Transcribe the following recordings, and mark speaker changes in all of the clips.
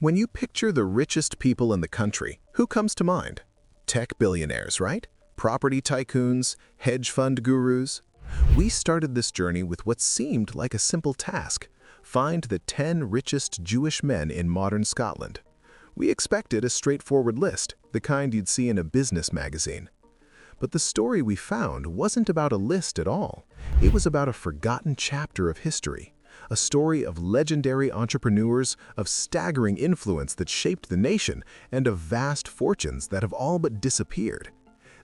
Speaker 1: When you picture the richest people in the country, who comes to mind? Tech billionaires, right? Property tycoons, hedge fund gurus. We started this journey with what seemed like a simple task: find the 10 richest Jewish men in modern Scotland. We expected a straightforward list, the kind you'd see in a business magazine. But the story we found wasn't about a list at all. It was about a forgotten chapter of history. A story of legendary entrepreneurs, of staggering influence that shaped the nation, and of vast fortunes that have all but disappeared.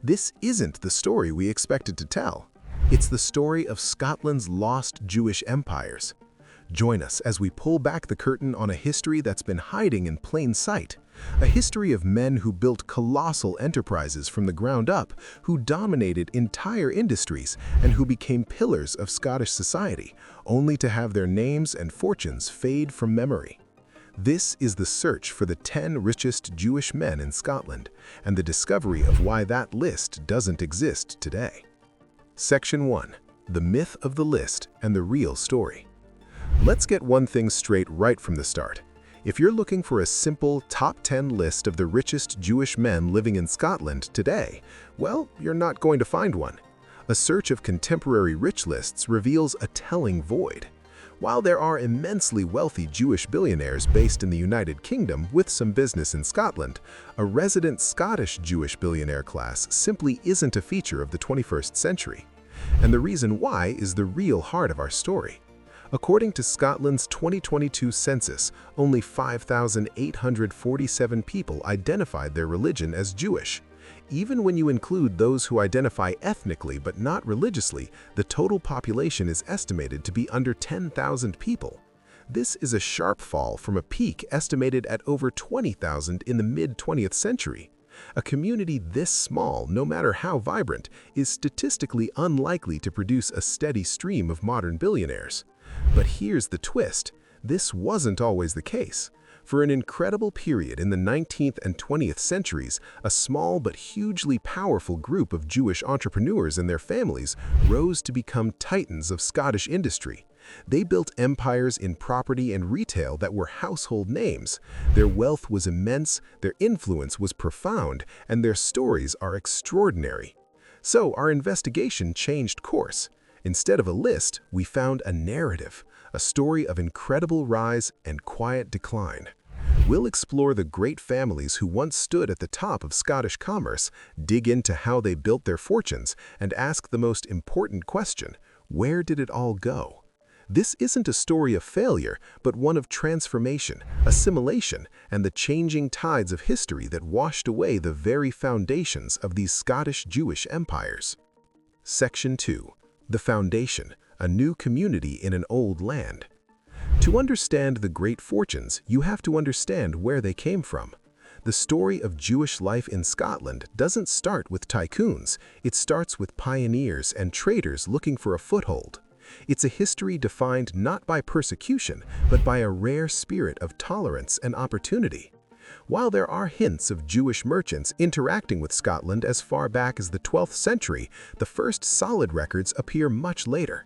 Speaker 1: This isn't the story we expected to tell. It's the story of Scotland's lost Jewish empires. Join us as we pull back the curtain on a history that's been hiding in plain sight. A history of men who built colossal enterprises from the ground up, who dominated entire industries, and who became pillars of Scottish society, only to have their names and fortunes fade from memory. This is the search for the 10 richest Jewish men in Scotland, and the discovery of why that list doesn't exist today. Section 1. The myth of the list and the real story. Let's get one thing straight right from the start. If you're looking for a simple top 10 list of the richest Jewish men living in Scotland today, well, you're not going to find one. A search of contemporary rich lists reveals a telling void. While there are immensely wealthy Jewish billionaires based in the United Kingdom with some business in Scotland, a resident Scottish Jewish billionaire class simply isn't a feature of the 21st century. And the reason why is the real heart of our story. According to Scotland's 2022 census, only 5,847 people identified their religion as Jewish. Even when you include those who identify ethnically but not religiously, the total population is estimated to be under 10,000 people. This is a sharp fall from a peak estimated at over 20,000 in the mid-20th century. A community this small, no matter how vibrant, is statistically unlikely to produce a steady stream of modern billionaires. But here's the twist. This wasn't always the case. For an incredible period in the 19th and 20th centuries, a small but hugely powerful group of Jewish entrepreneurs and their families rose to become titans of Scottish industry. They built empires in property and retail that were household names. Their wealth was immense, their influence was profound, and their stories are extraordinary. So our investigation changed course. Instead of a list, we found a narrative, a story of incredible rise and quiet decline. We'll explore the great families who once stood at the top of Scottish commerce, dig into how they built their fortunes, and ask the most important question: where did it all go? This isn't a story of failure, but one of transformation, assimilation, and the changing tides of history that washed away the very foundations of these Scottish Jewish empires. Section 2. The Foundation, a new community in an old land. To understand the great fortunes, you have to understand where they came from. The story of Jewish life in Scotland doesn't start with tycoons, it starts with pioneers and traders looking for a foothold. It's a history defined not by persecution, but by a rare spirit of tolerance and opportunity. While there are hints of Jewish merchants interacting with Scotland as far back as the 12th century, the first solid records appear much later.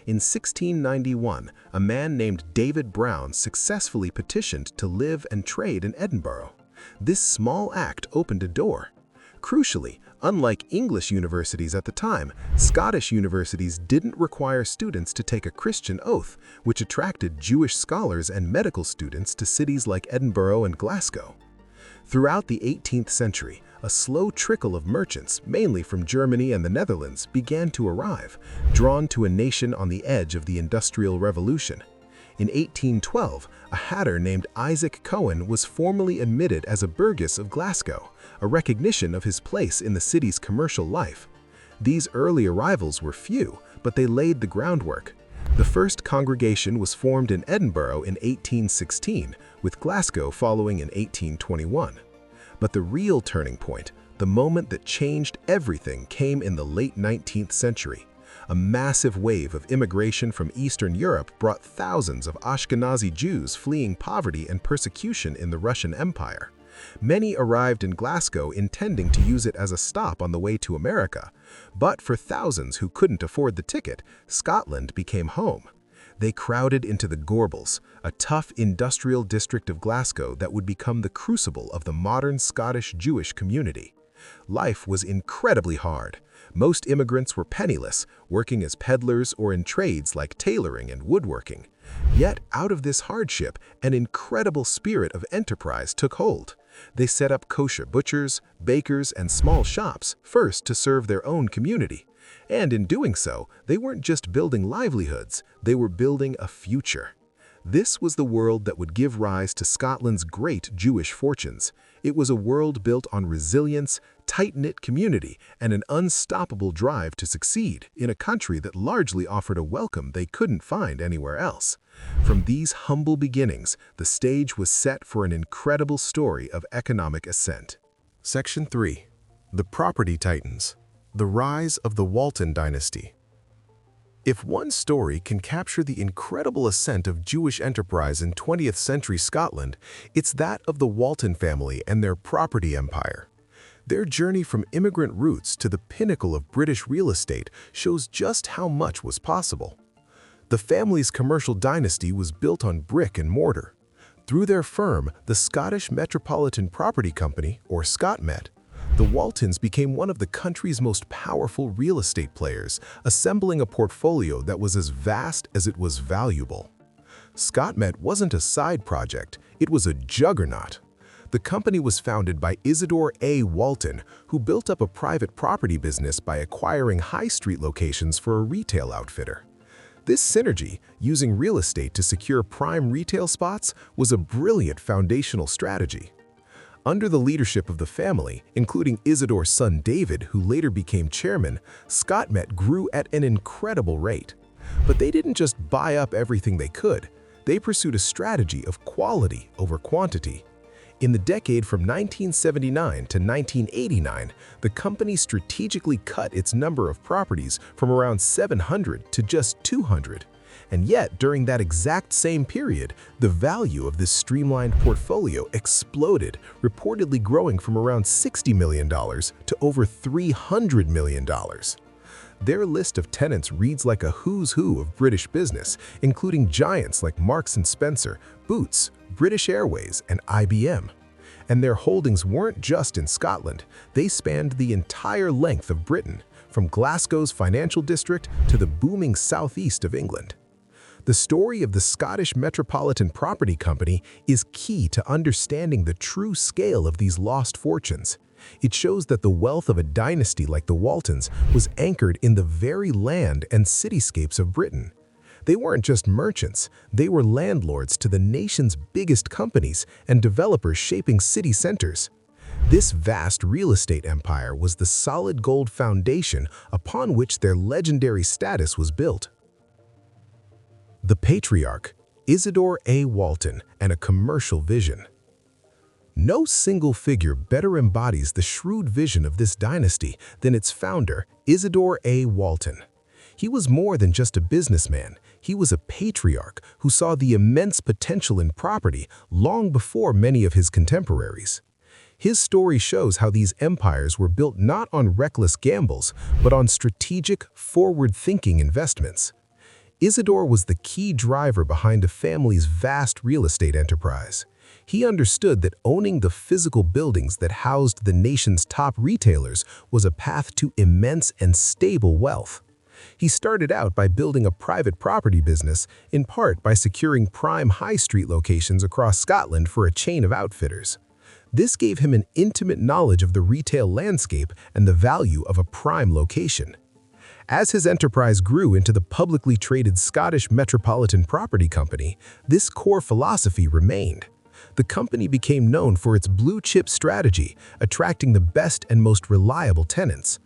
Speaker 1: In 1691, a man named David Brown successfully petitioned to live and trade in Edinburgh. This small act opened a door. Crucially, unlike English universities at the time, Scottish universities didn't require students to take a Christian oath, which attracted Jewish scholars and medical students to cities like Edinburgh and Glasgow. Throughout the 18th century, a slow trickle of merchants, mainly from Germany and the Netherlands, began to arrive, drawn to a nation on the edge of the Industrial Revolution. In 1812, a hatter named Isaac Cohen was formally admitted as a burgess of Glasgow, a recognition of his place in the city's commercial life. These early arrivals were few, but they laid the groundwork. The first congregation was formed in Edinburgh in 1816, with Glasgow following in 1821. But the real turning point, the moment that changed everything, came in the late 19th century. A massive wave of immigration from Eastern Europe brought thousands of Ashkenazi Jews fleeing poverty and persecution in the Russian Empire. Many arrived in Glasgow intending to use it as a stop on the way to America. But for thousands who couldn't afford the ticket, Scotland became home. They crowded into the Gorbals, a tough industrial district of Glasgow that would become the crucible of the modern Scottish Jewish community. Life was incredibly hard. Most immigrants were penniless, working as peddlers or in trades like tailoring and woodworking. Yet, out of this hardship, an incredible spirit of enterprise took hold. They set up kosher butchers, bakers, and small shops, first to serve their own community. And in doing so, they weren't just building livelihoods, they were building a future. This was the world that would give rise to Scotland's great Jewish fortunes. It was a world built on resilience, tight-knit community, and an unstoppable drive to succeed in a country that largely offered a welcome they couldn't find anywhere else. From these humble beginnings, the stage was set for an incredible story of economic ascent.
Speaker 2: Section 3. The Property Titans. The Rise of the Walton Dynasty. If one story can capture the incredible ascent of Jewish enterprise in 20th century Scotland, it's that of the Walton family and their property empire. Their journey from immigrant roots to the pinnacle of British real estate shows just how much was possible. The family's commercial dynasty was built on brick and mortar. Through their firm, the Scottish Metropolitan Property Company, or ScotMet, the Waltons became one of the country's most powerful real estate players, assembling a portfolio that was as vast as it was valuable. ScotMet wasn't a side project, it was a juggernaut. The company was founded by Isidore A. Walton, who built up a private property business by acquiring high street locations for a retail outfitter. This synergy, using real estate to secure prime retail spots, was a brilliant foundational strategy. Under the leadership of the family, including Isidore's son David, who later became chairman, ScotMet grew at an incredible rate. But they didn't just buy up everything they could. They pursued a strategy of quality over quantity. In the decade from 1979 to 1989, the company strategically cut its number of properties from around 700 to just 200. And yet, during that exact same period, the value of this streamlined portfolio exploded, reportedly growing from around $60 million to over $300 million. Their list of tenants reads like a who's who of British business, including giants like Marks & Spencer, Boots, British Airways, and IBM. And their holdings weren't just in Scotland, they spanned the entire length of Britain, from Glasgow's financial district to the booming southeast of England. The story of the Scottish Metropolitan Property Company is key to understanding the true scale of these lost fortunes. It shows that the wealth of a dynasty like the Waltons was anchored in the very land and cityscapes of Britain. They weren't just merchants, they were landlords to the nation's biggest companies and developers shaping city centers. This vast real estate empire was the solid gold foundation upon which their legendary status was built. The patriarch, Isidore A. Walton, and a commercial vision. No single figure better embodies the shrewd vision of this dynasty than its founder, Isidore A. Walton. He was more than just a businessman, he was a patriarch who saw the immense potential in property long before many of his contemporaries. His story shows how these empires were built not on reckless gambles, but on strategic, forward-thinking investments. Isidore was the key driver behind the family's vast real estate enterprise. He understood that owning the physical buildings that housed the nation's top retailers was a path to immense and stable wealth. He started out by building a private property business, in part by securing prime high street locations across Scotland for a chain of outfitters. This gave him an intimate knowledge of the retail landscape and the value of a prime location. As his enterprise grew into the publicly traded Scottish Metropolitan Property Company, this core philosophy remained. The company became known for its blue-chip strategy, attracting the best and most reliable tenants.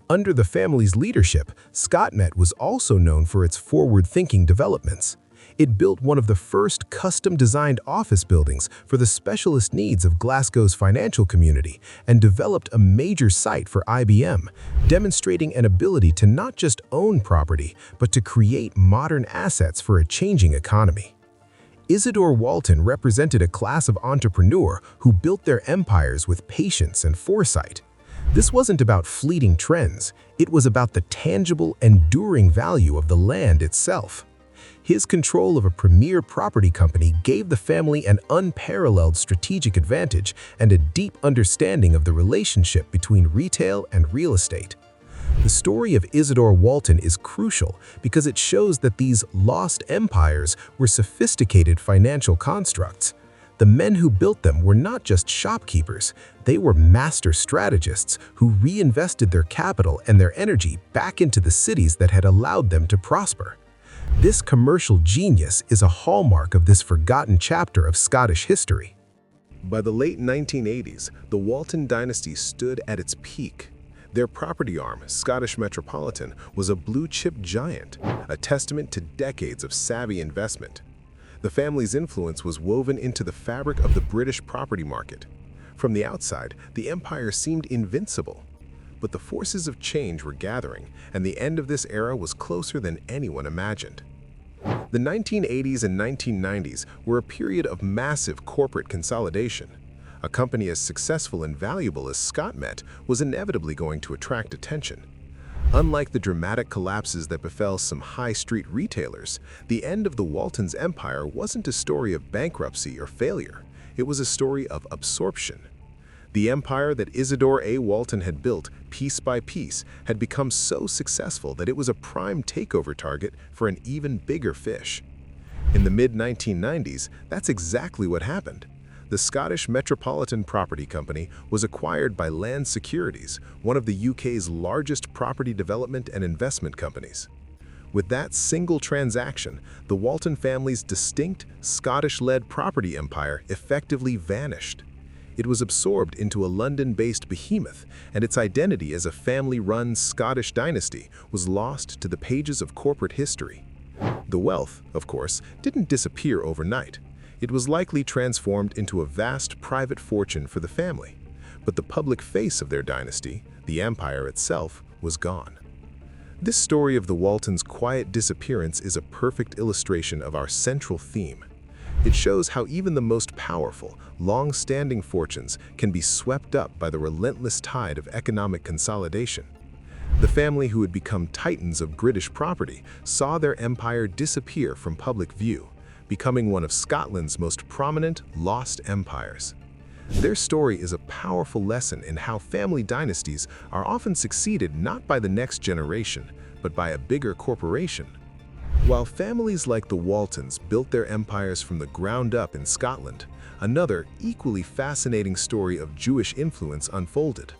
Speaker 2: Under the family's leadership, ScotMet was also known for its forward-thinking developments. It built one of the first custom-designed office buildings for the specialist needs of Glasgow's financial community and developed a major site for IBM, demonstrating an ability to not just own property, but to create modern assets for a changing economy. Isidore Walton represented a class of entrepreneur who built their empires with patience and foresight. This wasn't about fleeting trends, it was about the tangible, enduring value of the land itself. His control of a premier property company gave the family an unparalleled strategic advantage and a deep understanding of the relationship between retail and real estate. The story of Isidore Walton is crucial because it shows that these lost empires were sophisticated financial constructs. The men who built them were not just shopkeepers, they were master strategists who reinvested their capital and their energy back into the cities that had allowed them to prosper. This commercial genius is a hallmark of this forgotten chapter of Scottish history.
Speaker 1: By the late 1980s, the Walton dynasty stood at its peak. Their property arm, Scottish Metropolitan, was a blue-chip giant, a testament to decades of savvy investment. The family's influence was woven into the fabric of the British property market. From the outside, the empire seemed invincible. But the forces of change were gathering, and the end of this era was closer than anyone imagined. The 1980s and 1990s were a period of massive corporate consolidation. A company as successful and valuable as ScotMet was inevitably going to attract attention. Unlike the dramatic collapses that befell some high-street retailers, the end of the Waltons' empire wasn't a story of bankruptcy or failure. It was a story of absorption. The empire that Isidore A. Walton had built, piece by piece, had become so successful that it was a prime takeover target for an even bigger fish. In the mid-1990s, that's exactly what happened. The Scottish Metropolitan Property Company was acquired by Land Securities, one of the UK's largest property development and investment companies. With that single transaction, the Walton family's distinct, Scottish-led property empire effectively vanished. It was absorbed into a London-based behemoth, and its identity as a family-run Scottish dynasty was lost to the pages of corporate history. The wealth, of course, didn't disappear overnight. It was likely transformed into a vast private fortune for the family, but the public face of their dynasty, the empire itself, was gone. This story of the Waltons' quiet disappearance is a perfect illustration of our central theme. It shows how even the most powerful, long-standing fortunes can be swept up by the relentless tide of economic consolidation. The family who had become titans of British property saw their empire disappear from public view, becoming one of Scotland's most prominent lost empires. Their story is a powerful lesson in how family dynasties are often succeeded not by the next generation, but by a bigger corporation. While families like the Waltons built their empires from the ground up in Scotland, another, equally fascinating story of Jewish influence unfolded.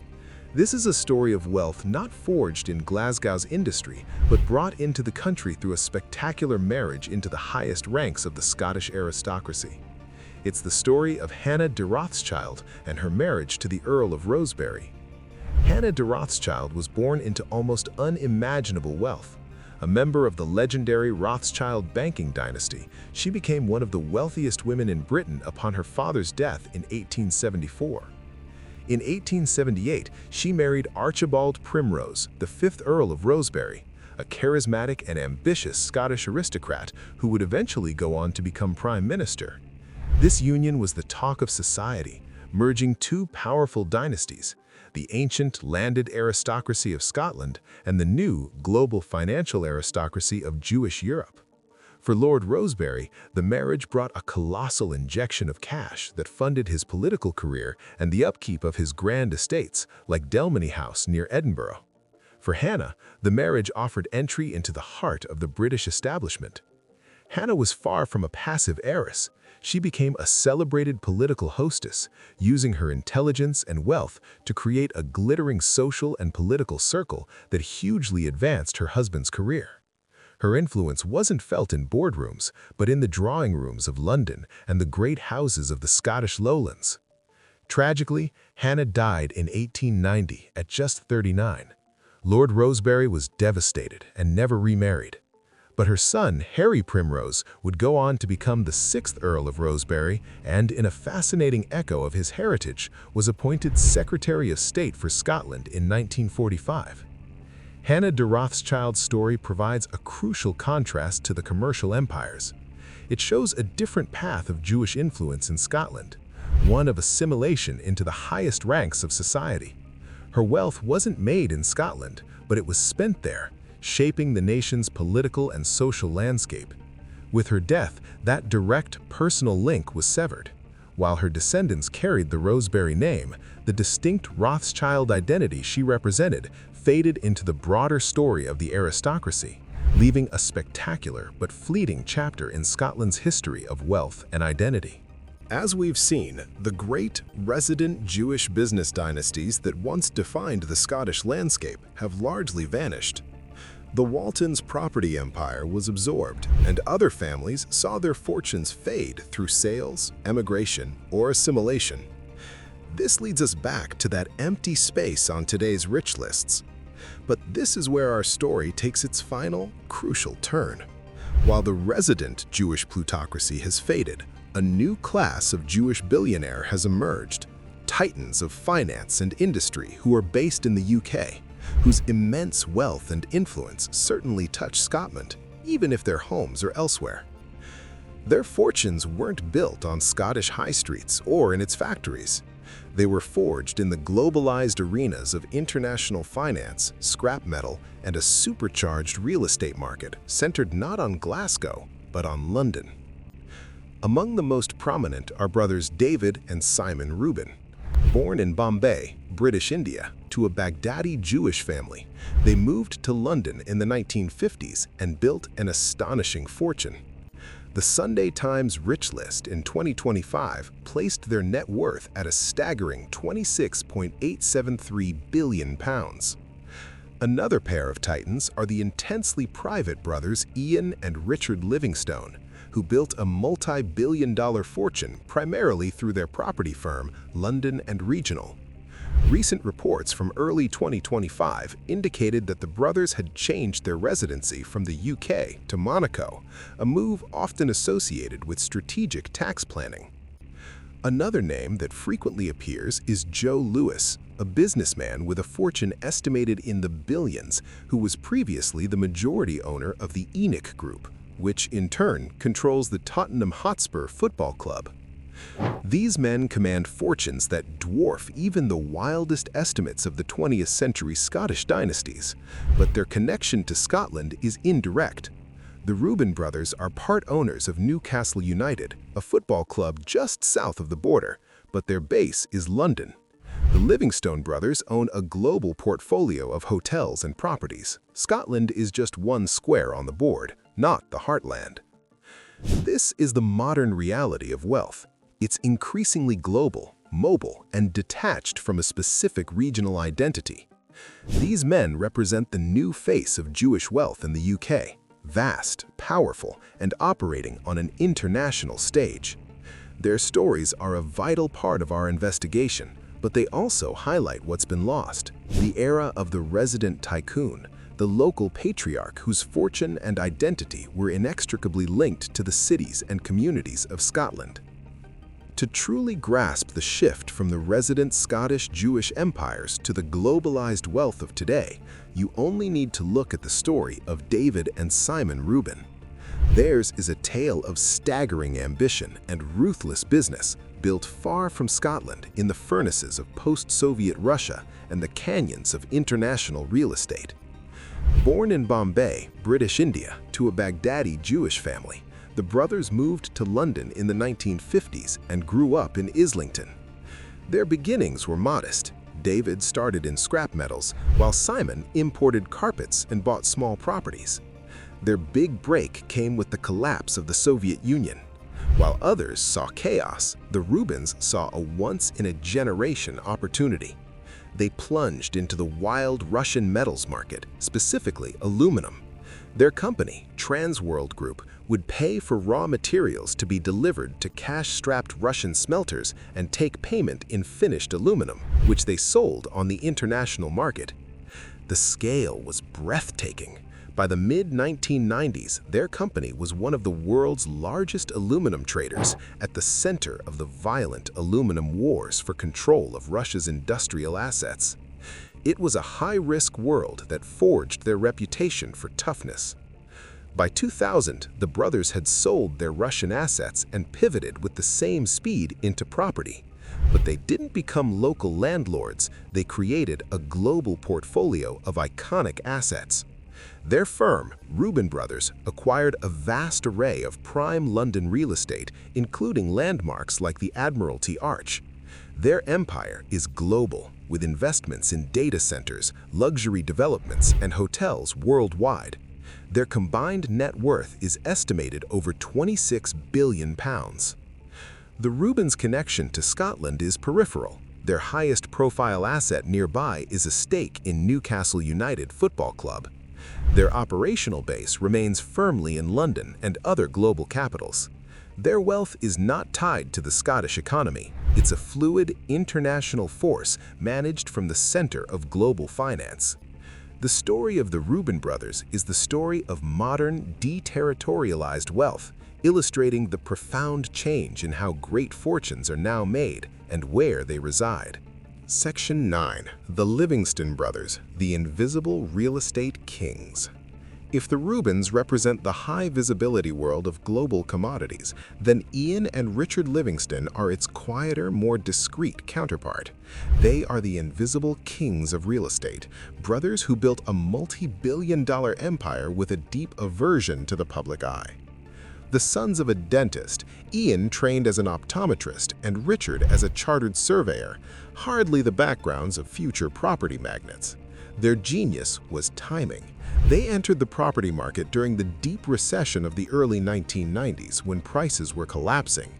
Speaker 1: This is a story of wealth not forged in Glasgow's industry, but brought into the country through a spectacular marriage into the highest ranks of the Scottish aristocracy. It's the story of Hannah de Rothschild and her marriage to the Earl of Rosebery. Hannah de Rothschild was born into almost unimaginable wealth. A member of the legendary Rothschild banking dynasty, she became one of the wealthiest women in Britain upon her father's death in 1874. In 1878, she married Archibald Primrose, the 5th Earl of Rosebery, a charismatic and ambitious Scottish aristocrat who would eventually go on to become Prime Minister. This union was the talk of society, merging two powerful dynasties, the ancient landed aristocracy of Scotland and the new global financial aristocracy of Jewish Europe. For Lord Rosebery, the marriage brought a colossal injection of cash that funded his political career and the upkeep of his grand estates, like Delmany House near Edinburgh. For Hannah, the marriage offered entry into the heart of the British establishment. Hannah was far from a passive heiress. She became a celebrated political hostess, using her intelligence and wealth to create a glittering social and political circle that hugely advanced her husband's career. Her influence wasn't felt in boardrooms, but in the drawing rooms of London and the great houses of the Scottish lowlands. Tragically, Hannah died in 1890 at just 39. Lord Rosebery was devastated and never remarried. But her son, Harry Primrose, would go on to become the 6th Earl of Rosebery and, in a fascinating echo of his heritage, was appointed Secretary of State for Scotland in 1945. Hannah de Rothschild's story provides a crucial contrast to the commercial empires. It shows a different path of Jewish influence in Scotland, one of assimilation into the highest ranks of society. Her wealth wasn't made in Scotland, but it was spent there, shaping the nation's political and social landscape. With her death, that direct personal link was severed. While her descendants carried the Rosebery name, the distinct Rothschild identity she represented faded into the broader story of the aristocracy, leaving a spectacular but fleeting chapter in Scotland's history of wealth and identity.
Speaker 2: As we've seen, the great resident Jewish business dynasties that once defined the Scottish landscape have largely vanished. The Waltons' property empire was absorbed, and other families saw their fortunes fade through sales, emigration, or assimilation. This leads us back to that empty space on today's rich lists. But this is where our story takes its final, crucial turn. While the resident Jewish plutocracy has faded, a new class of Jewish billionaire has emerged, titans of finance and industry who are based in the UK, whose immense wealth and influence certainly touch Scotland, even if their homes are elsewhere. Their fortunes weren't built on Scottish high streets or in its factories. They were forged in the globalized arenas of international finance, scrap metal, and a supercharged real estate market centered not on Glasgow, but on London. Among the most prominent are brothers David and Simon Reuben. Born in Bombay, British India, to a Baghdadi Jewish family, they moved to London in the 1950s and built an astonishing fortune. The Sunday Times Rich List in 2025 placed their net worth at a staggering £26.873 billion. Another pair of titans are the intensely private brothers Ian and Richard Livingstone, who built a multi-billion-dollar fortune primarily through their property firm, London and Regional. Recent reports from early 2025 indicated that the brothers had changed their residency from the UK to Monaco, a move often associated with strategic tax planning. Another name that frequently appears is Joe Lewis, a businessman with a fortune estimated in the billions, who was previously the majority owner of the Enoch Group, which in turn controls the Tottenham Hotspur Football Club. These men command fortunes that dwarf even the wildest estimates of the 20th century Scottish dynasties, but their connection to Scotland is indirect. The Reuben brothers are part owners of Newcastle United, a football club just south of the border, but their base is London. The Livingstone brothers own a global portfolio of hotels and properties. Scotland is just one square on the board, not the heartland. This is the modern reality of wealth. It's increasingly global, mobile, and detached from a specific regional identity. These men represent the new face of Jewish wealth in the UK, vast, powerful, and operating on an international stage. Their stories are a vital part of our investigation, but they also highlight what's been lost: the era of the resident tycoon, the local patriarch whose fortune and identity were inextricably linked to the cities and communities of Scotland. To truly grasp the shift from the resident Scottish Jewish empires to the globalized wealth of today, you only need to look at the story of David and Simon Reuben. Theirs is a tale of staggering ambition and ruthless business, built far from Scotland in the furnaces of post-Soviet Russia and the canyons of international real estate. Born in Bombay, British India, to a Baghdadi Jewish family, the brothers moved to London in the 1950s and grew up in Islington. Their beginnings were modest. David started in scrap metals, while Simon imported carpets and bought small properties. Their big break came with the collapse of the Soviet Union. While others saw chaos, the Reubens saw a once-in-a-generation opportunity. They plunged into the wild Russian metals market, specifically aluminum. Their company, Transworld Group, would pay for raw materials to be delivered to cash-strapped Russian smelters and take payment in finished aluminum, which they sold on the international market. The scale was breathtaking. By the mid-1990s, their company was one of the world's largest aluminum traders, at the center of the violent aluminum wars for control of Russia's industrial assets. It was a high-risk world that forged their reputation for toughness. By 2000, the brothers had sold their Russian assets and pivoted with the same speed into property. But they didn't become local landlords, they created a global portfolio of iconic assets.
Speaker 1: Their firm, Reuben Brothers, acquired a vast array of prime London real estate, including landmarks like the Admiralty Arch. Their empire is global, with investments in data centers, luxury developments, and hotels worldwide. Their combined net worth is estimated over £26 billion. The Reubens' connection to Scotland is peripheral. Their highest profile asset nearby is a stake in Newcastle United Football Club. Their operational base remains firmly in London and other global capitals. Their wealth is not tied to the Scottish economy. It's a fluid, international force managed from the center of global finance. The story of the Reuben brothers is the story of modern, deterritorialized wealth, illustrating the profound change in how great fortunes are now made and where they reside. Section 9. The Livingston Brothers, the Invisible Real Estate Kings. If the Reubens represent the high-visibility world of global commodities, then Ian and Richard Livingston are its quieter, more discreet counterpart. They are the invisible kings of real estate, brothers who built a multi-billion-dollar empire with a deep aversion to the public eye. The sons of a dentist, Ian trained as an optometrist and Richard as a chartered surveyor, hardly the backgrounds of future property magnates. Their genius was timing. They entered the property market during the deep recession of the early 1990s when prices were collapsing.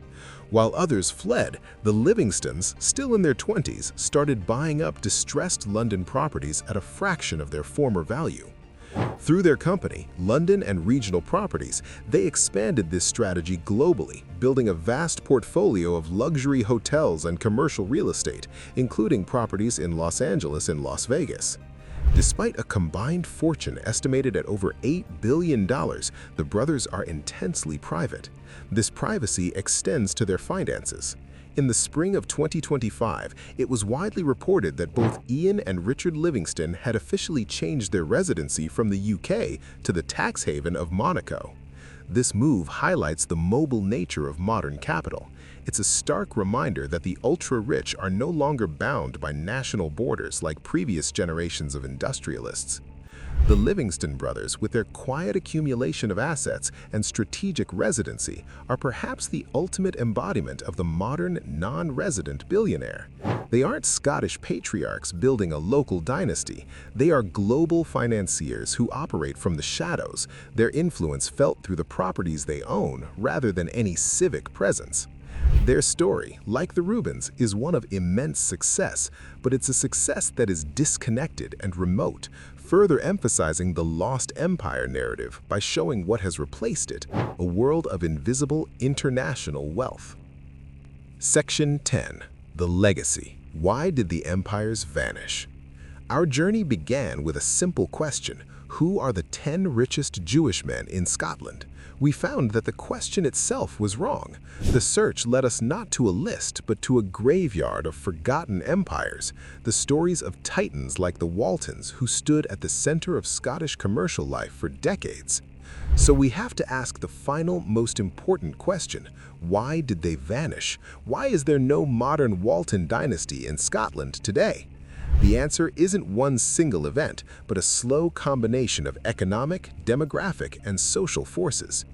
Speaker 1: While others fled, the Livingstons, still in their 20s, started buying up distressed London properties at a fraction of their former value. Through their company, London and Regional Properties, they expanded this strategy globally, building a vast portfolio of luxury hotels and commercial real estate, including properties in Los Angeles and Las Vegas. Despite a combined fortune estimated at over $8 billion, the brothers are intensely private. This privacy extends to their finances. In the spring of 2025, it was widely reported that both Ian and Richard Livingston had officially changed their residency from the UK to the tax haven of Monaco. This move highlights the mobile nature of modern capital. It's a stark reminder that the ultra-rich are no longer bound by national borders like previous generations of industrialists. The Livingston brothers, with their quiet accumulation of assets and strategic residency, are perhaps the ultimate embodiment of the modern, non-resident billionaire. They aren't Scottish patriarchs building a local dynasty. They are global financiers who operate from the shadows, their influence felt through the properties they own rather than any civic presence. Their story, like the Reubens, is one of immense success, but it's a success that is disconnected and remote, further emphasizing the lost empire narrative by showing what has replaced it, a world of invisible international wealth. Section 10. The Legacy. Why did the empires vanish? Our journey began with a simple question: who are the 10 richest Jewish men in Scotland? We found that the question itself was wrong. The search led us not to a list, but to a graveyard of forgotten empires, the stories of titans like the Waltons who stood at the center of Scottish commercial life for decades. So we have to ask the final, most important question: why did they vanish? Why is there no modern Walton dynasty in Scotland today? The answer isn't one single event, but a slow combination of economic, demographic, and social forces.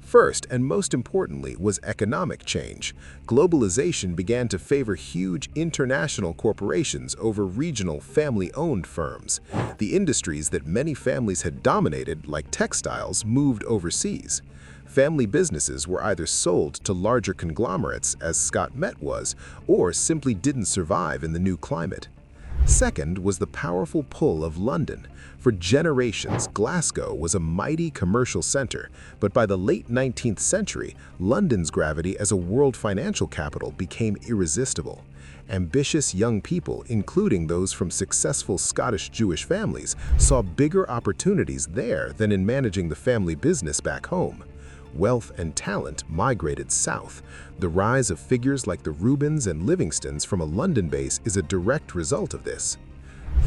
Speaker 1: First, and most importantly, was economic change. Globalization began to favor huge international corporations over regional family-owned firms. The industries that many families had dominated, like textiles, moved overseas. Family businesses were either sold to larger conglomerates, as Scott Met was, or simply didn't survive in the new climate. Second was the powerful pull of London. For generations, Glasgow was a mighty commercial center, but by the late 19th century, London's gravity as a world financial capital became irresistible. Ambitious young people, including those from successful Scottish Jewish families, saw bigger opportunities there than in managing the family business back home. Wealth and talent migrated south. The rise of figures like the Reubens and Livingstons from a London base is a direct result of this.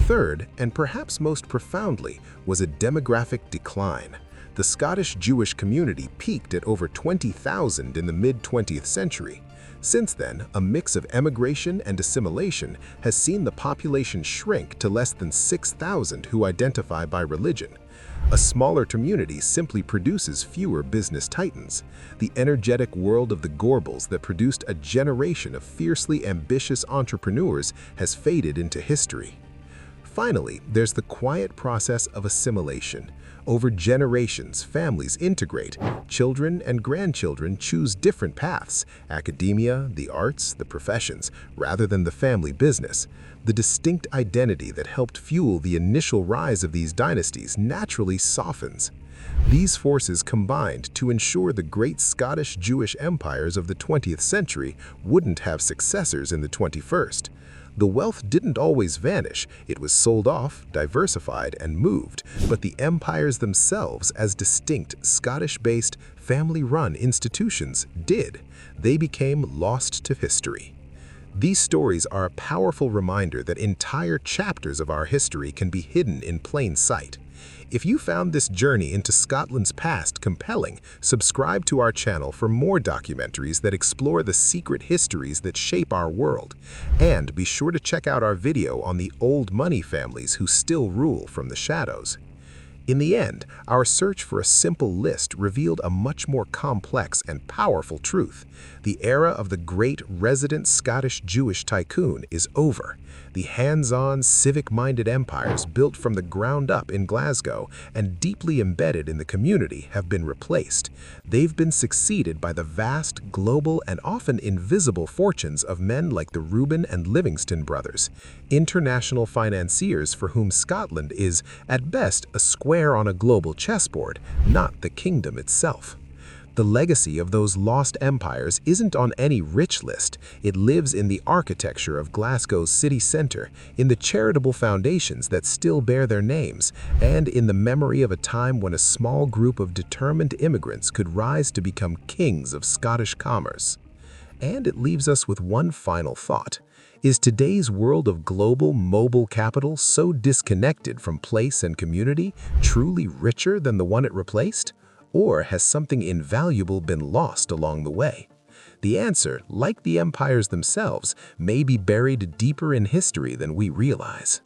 Speaker 1: Third, and perhaps most profoundly, was a demographic decline. The Scottish Jewish community peaked at over 20,000 in the mid-20th century. Since then, a mix of emigration and assimilation has seen the population shrink to less than 6,000 who identify by religion. A smaller community simply produces fewer business titans. The energetic world of the Gorbals that produced a generation of fiercely ambitious entrepreneurs has faded into history. Finally, there's the quiet process of assimilation. Over generations, families integrate. Children and grandchildren choose different paths: academia, the arts, the professions, rather than the family business. The distinct identity that helped fuel the initial rise of these dynasties naturally softens. These forces combined to ensure the great Scottish Jewish empires of the 20th century wouldn't have successors in the 21st. The wealth didn't always vanish. It was sold off, diversified, and moved, but the empires themselves, as distinct Scottish-based, family-run institutions, did. They became lost to history. These stories are a powerful reminder that entire chapters of our history can be hidden in plain sight. If you found this journey into Scotland's past compelling, subscribe to our channel for more documentaries that explore the secret histories that shape our world. And be sure to check out our video on the old money families who still rule from the shadows. In the end, our search for a simple list revealed a much more complex and powerful truth. The era of the great resident Scottish Jewish tycoon is over. The hands-on, civic-minded empires built from the ground up in Glasgow and deeply embedded in the community have been replaced. They've been succeeded by the vast, global, and often invisible fortunes of men like the Reuben and Livingston brothers, international financiers for whom Scotland is, at best, a square on a global chessboard, not the kingdom itself. The legacy of those lost empires isn't on any rich list. It lives in the architecture of Glasgow's city centre, in the charitable foundations that still bear their names, and in the memory of a time when a small group of determined immigrants could rise to become kings of Scottish commerce. And it leaves us with one final thought. Is today's world of global, mobile capital so disconnected from place and community truly richer than the one it replaced? Or has something invaluable been lost along the way? The answer, like the empires themselves, may be buried deeper in history than we realize.